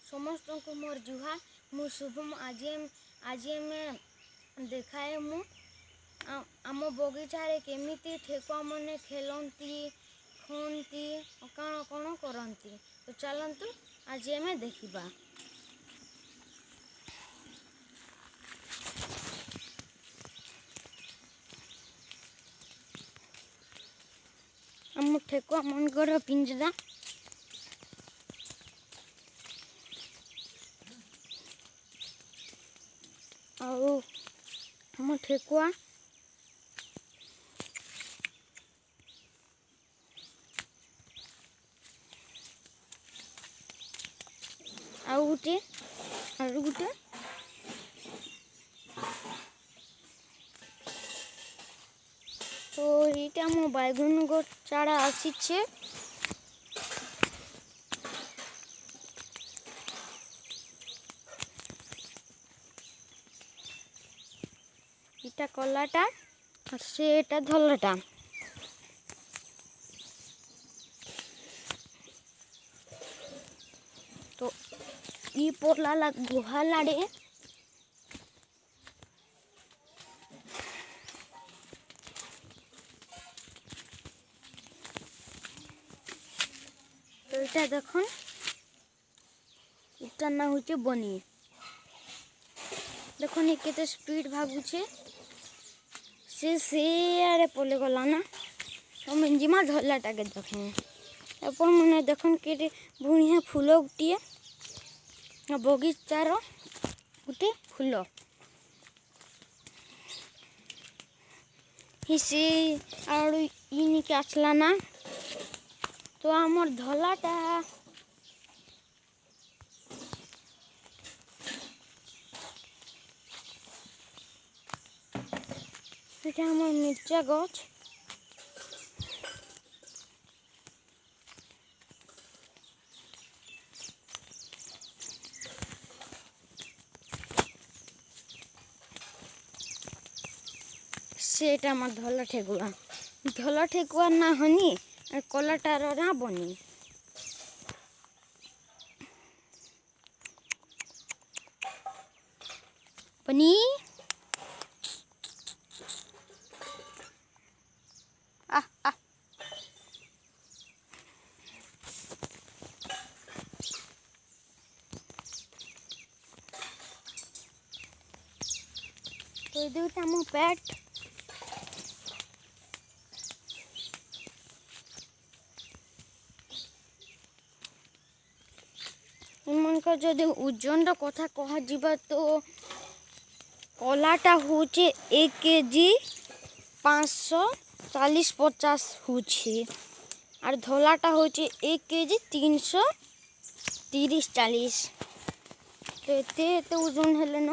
समस्त को मोर जुहार मु शुभम आज मैं देखाए मु आम बगीचारे केमिति ठेकुआ मने खेलती खुंती कण कण करती। तो चलतु आज मैं देखा। आम ठेकुआ मनकर पिंजरा आम ठेकुआ आउ गुटे तो ये मो बैगुन गो चारा आसीचे इटा कलाटा से धलाटा तो ई पोला गुहा लाड़े तो इटा देखन इटा ना होचे बनी देखन केते स्पीड भागुचे से आड़े पले गला ना तो जिमा धलाटा के देखें अपन मैंने देखन के बुढ़िया फूल गुटे बगीचार गोटे फूल से आड़ इनिके आसला ना तो आमर धलाटा এটা আমার মির্চা গাছ সেটা আমার ধলা ঠেকুয়া না হনি আর কলাটার না বনি বনি तो दुटा मो पेट इनका जदि ओजन कथा कह तो कलाटा होचे 1 केजी 540-50 होचे और धलाटा होचे 1 केजी 330-40 तो एते ओजन हेले न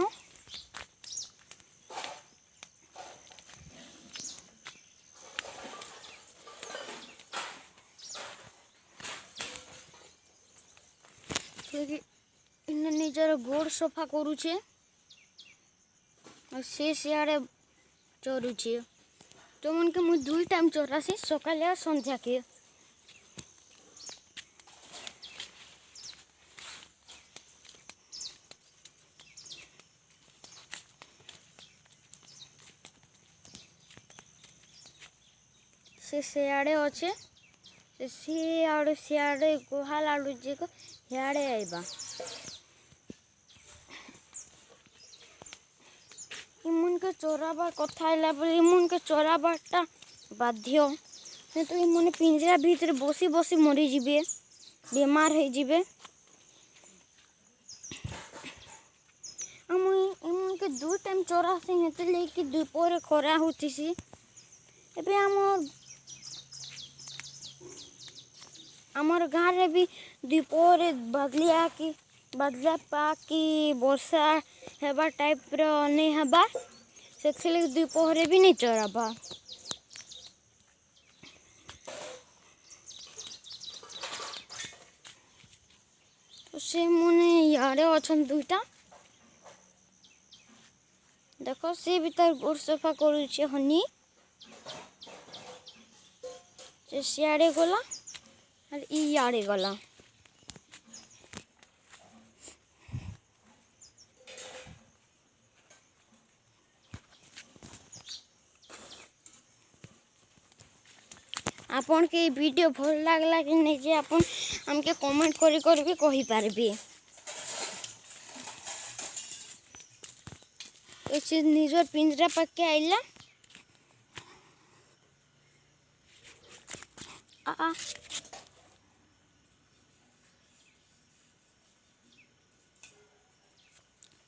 इन निजर गोड़ सफा करुचे और से सियाड़े चरुचे तो मन के मुझे 2 टाइम चरासी सकाले और संध्या के से सियाड़े अच्छे सियाड़े गुहा लाड़ू जे को हियाड़े आइबा इमुन के चोराबार कथा इमुन के चोराबारटा बाध्य नहीं तो इमुन पिंजरा भीतर बसी बसी मरी जीवे बेमार हो जीवे इमुन के 2 टाइम चोरासी हेते लेके दुपहर खरा होतीसी एबे आमर गाँव रे भी दुपहर बदलिया पाकि वर्षा हेबा टाइप रो नहीं हेबा से दुपहर भी नहीं चराबा तो से मने यारे अछन 2टा देखो से भी तार गोड़ सफा करुचे हनी से सियाड़े गला और ई याड़े गला आपन के वीडियो भल लागला कि नहीं जे आपन हमके कमेंट करी भी कहि पारबे। ऐसे निजर पिंजरा पक्के आइला आ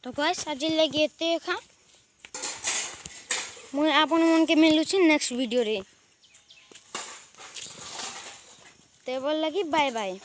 तो गाइस आज लगे एते खा मुझे आपन मन के मिलुछि नेक्स्ट वीडियो रे। तेबल लगी बाय बाय।